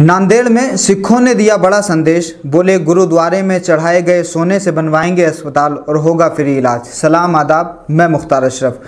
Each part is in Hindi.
नांदेड़ में सिखों ने दिया बड़ा संदेश, बोले गुरुद्वारे में चढ़ाए गए सोने से बनवाएंगे अस्पताल और होगा फ्री इलाज। सलाम आदाब, मैं मुख्तार अशरफ।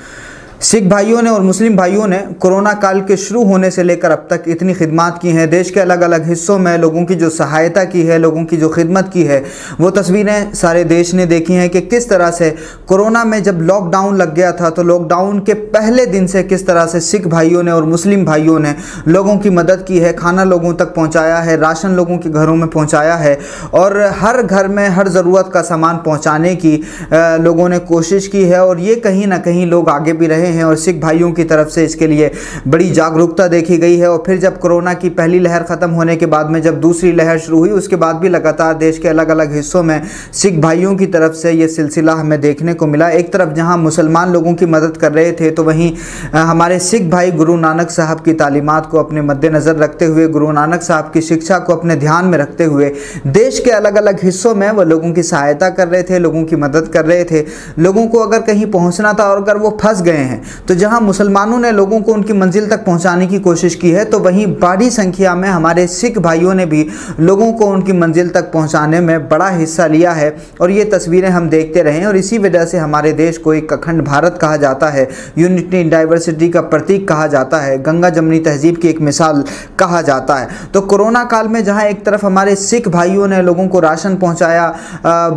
सिख भाइयों ने और मुस्लिम भाइयों ने कोरोना काल के शुरू होने से लेकर अब तक इतनी खिदमत की हैं। देश के अलग अलग हिस्सों में लोगों की जो सहायता की है, लोगों की जो खिदमत की है, वो तस्वीरें सारे देश ने देखी हैं कि किस तरह से कोरोना में जब लॉकडाउन लग गया था तो लॉकडाउन के पहले दिन से किस तरह से सिख भाइयों ने और मुस्लिम भाइयों ने लोगों की मदद की है, खाना लोगों तक पहुँचाया है, राशन लोगों के घरों में पहुँचाया है और हर घर में हर ज़रूरत का सामान पहुँचाने की लोगों ने कोशिश की है। और ये कहीं ना कहीं लोग आगे भी रहे हैं और सिख भाइयों की तरफ से इसके लिए बड़ी जागरूकता देखी गई है। और फिर जब कोरोना की पहली लहर ख़त्म होने के बाद में जब दूसरी लहर शुरू हुई, उसके बाद भी लगातार देश के अलग अलग हिस्सों में सिख भाइयों की तरफ से ये सिलसिला हमें देखने को मिला। एक तरफ जहां मुसलमान लोगों की मदद कर रहे थे तो वहीं हमारे सिख भाई गुरु नानक साहब की तालीमात को अपने मद्देनज़र रखते हुए, गुरु नानक साहब की शिक्षा को अपने ध्यान में रखते हुए देश के अलग अलग हिस्सों में वो लोगों की सहायता कर रहे थे, लोगों की मदद कर रहे थे। लोगों को अगर कहीं पहुँचना था और अगर वो फंस गए हैं तो जहां मुसलमानों ने लोगों को उनकी मंजिल तक पहुंचाने की कोशिश की है तो वहीं बड़ी संख्या में हमारे सिख भाइयों ने भी लोगों को उनकी मंजिल तक पहुंचाने में बड़ा हिस्सा लिया है। और ये तस्वीरें हम देखते रहे हैं और इसी वजह से हमारे देश को एक अखंड भारत कहा जाता है, यूनिटी इन डाइवर्सिटी का प्रतीक कहा जाता है, गंगा जमनी तहजीब की एक मिसाल कहा जाता है। तो कोरोना काल में जहाँ एक तरफ हमारे सिख भाइयों ने लोगों को राशन पहुँचाया,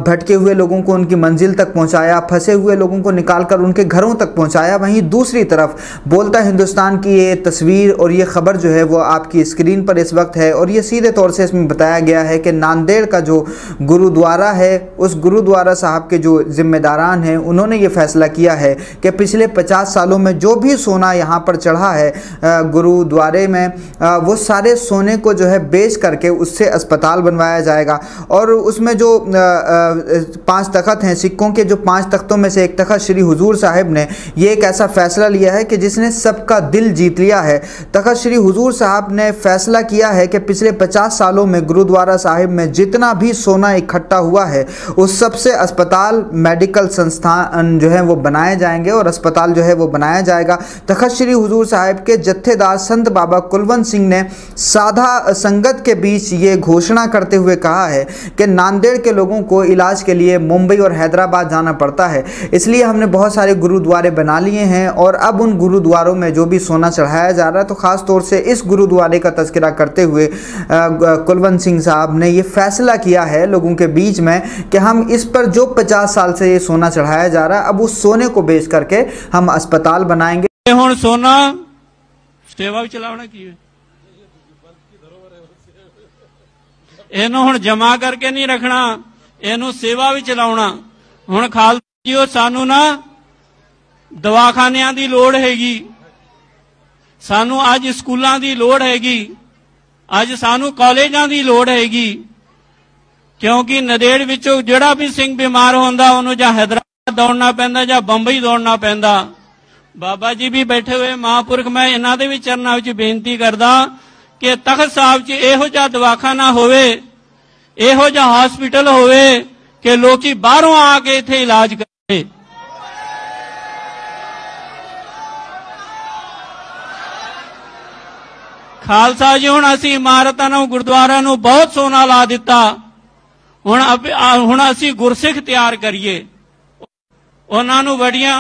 भटके हुए लोगों को उनकी मंजिल तक पहुँचाया, फंसे हुए लोगों को निकाल कर उनके घरों तक पहुँचाया, वहीं दूसरी तरफ बोलता हिंदुस्तान की ये तस्वीर और ये खबर जो है वो आपकी स्क्रीन पर इस वक्त है। और ये सीधे तौर से इसमें बताया गया है कि नांदेड़ का जो गुरुद्वारा है, उस गुरुद्वारा साहब के जो जिम्मेदारान हैं उन्होंने ये फैसला किया है कि पिछले 50 सालों में जो भी सोना यहाँ पर चढ़ा है गुरुद्वारे में, वो सारे सोने को जो है बेच करके उससे अस्पताल बनवाया जाएगा। और उसमें जो 5 तख्त हैं सिक्कों के, जो 5 तख्तों में से एक तख्त श्री हुजूर साहिब ने ये एक ऐसा फैसला लिया है कि जिसने सबका दिल जीत लिया है। तख्त श्री हुजूर साहब ने फैसला किया है कि पिछले 50 सालों में गुरुद्वारा साहिब में जितना भी सोना इकट्ठा हुआ है उस सबसे अस्पताल, मेडिकल संस्थान जो है वो बनाए जाएंगे और अस्पताल जो है वो बनाया जाएगा। तख्त श्री हुजूर साहिब के जत्थेदार संत बाबा कुलवंत सिंह ने साधा संगत के बीच ये घोषणा करते हुए कहा है कि नांदेड़ के लोगों को इलाज के लिए मुंबई और हैदराबाद जाना पड़ता है, इसलिए हमने बहुत सारे गुरुद्वारे बना लिए हैं और अब उन गुरुद्वारों में जो भी सोना चढ़ाया जा रहा है, तो ख़ास तौर से इस गुरुद्वारे का तज़किरा करते हुए कुलवंत सिंह साहब ने ये फैसला किया है लोगों के बीच में कि हम इस पर जो 50 साल से ये सोना चढ़ाया जा रहा है, अब उस सोने को बेच करके हम अस्पताल बनाएंगे। हुण सोना सेवा भी चलावना की ਇਹਨੂੰ ਹੁਣ ਜਮਾ ਕਰਕੇ ਨਹੀਂ ਰੱਖਣਾ, ਇਹਨੂੰ ਸੇਵਾ ਵੀ ਚਲਾਉਣਾ। ਹੁਣ ਖਾਲਸਾ ਜੀਓ ਸਾਨੂੰ ਨਾ ਦਵਾਖਾਨਿਆਂ ਦੀ ਲੋੜ ਹੈਗੀ, ਸਾਨੂੰ ਅੱਜ ਸਕੂਲਾਂ ਦੀ ਲੋੜ ਹੈਗੀ, ਅੱਜ ਸਾਨੂੰ ਕਾਲਜਾਂ ਦੀ ਲੋੜ ਹੈਗੀ, ਕਿਉਂਕਿ ਨਦੇੜ ਵਿੱਚੋਂ ਜਿਹੜਾ ਵੀ ਸਿੰਘ ਬਿਮਾਰ ਹੁੰਦਾ ਉਹਨੂੰ ਜਾਂ हैदराबाद ਦੌੜਨਾ ਪੈਂਦਾ ਜਾਂ ਬੰਬਈ ਦੌੜਨਾ ਪੈਂਦਾ। ਬਾਬਾ ਜੀ ਵੀ ਬੈਠੇ ਹੋਏ ਮਹਾਂਪੁਰਖ, ਮੈਂ ਇਹਨਾਂ ਦੇ ਵੀ ਚਰਨਾਂ ਵਿੱਚ ਬੇਨਤੀ ਕਰਦਾ कि तख्त साहब च इहो जिहा दवाखाना होवे, इहो जिहा हॉस्पिटल होवे कि लोकी बाहरों आके इत्थे इलाज करे। खालसा जी हुण असीं इमारतां नूं, गुरुद्वारा नूं बहुत सोना ला दिता, हुण असीं गुरसिख तैयार करिए, उन्हां नूं वड्डियां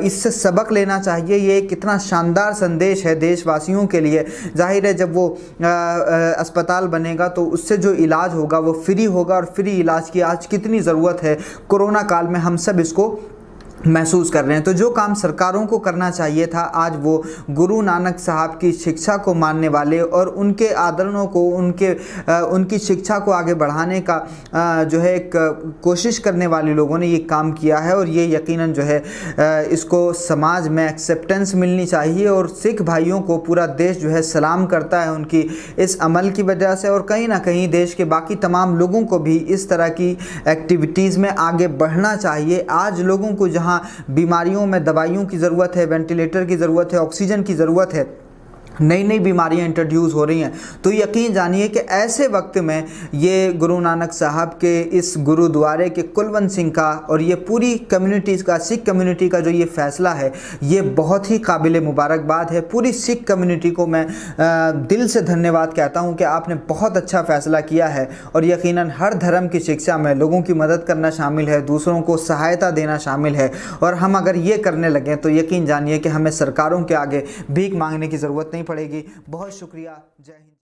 इससे सबक लेना चाहिए। ये कितना शानदार संदेश है देशवासियों के लिए। जाहिर है जब वो अस्पताल बनेगा तो उससे जो इलाज होगा वो फ्री होगा और फ्री इलाज की आज कितनी ज़रूरत है, कोरोना काल में हम सब इसको महसूस कर रहे हैं। तो जो काम सरकारों को करना चाहिए था, आज वो गुरु नानक साहब की शिक्षा को मानने वाले और उनके आदरणों को, उनकी शिक्षा को आगे बढ़ाने का जो है एक कोशिश करने वाले लोगों ने ये काम किया है। और ये यकीनन जो है इसको समाज में एक्सेप्टेंस मिलनी चाहिए और सिख भाइयों को पूरा देश जो है सलाम करता है उनकी इस अमल की वजह से। और कहीं ना कहीं देश के बाकी तमाम लोगों को भी इस तरह की एक्टिविटीज़ में आगे बढ़ना चाहिए। आज लोगों को जहाँ बीमारियों में दवाइयों की ज़रूरत है, वेंटिलेटर की ज़रूरत है, ऑक्सीजन की ज़रूरत है, नई नई बीमारियां इंट्रोड्यूस हो रही हैं। तो यकीन जानिए कि ऐसे वक्त में ये गुरु नानक साहब के इस गुरुद्वारे के कुलवंत सिंह का और ये पूरी कम्युनिटीज़ का, सिख कम्युनिटी का जो ये फ़ैसला है, ये बहुत ही काबिल मुबारकबाद है। पूरी सिख कम्युनिटी को मैं दिल से धन्यवाद कहता हूँ कि आपने बहुत अच्छा फ़ैसला किया है। और यकीनन हर धर्म की शिक्षा में लोगों की मदद करना शामिल है, दूसरों को सहायता देना शामिल है। और हम अगर ये करने लगें तो यकीन जानिए कि हमें सरकारों के आगे भीख मांगने की ज़रूरत नहीं पड़ेगी। बहुत शुक्रिया। जय हिंद।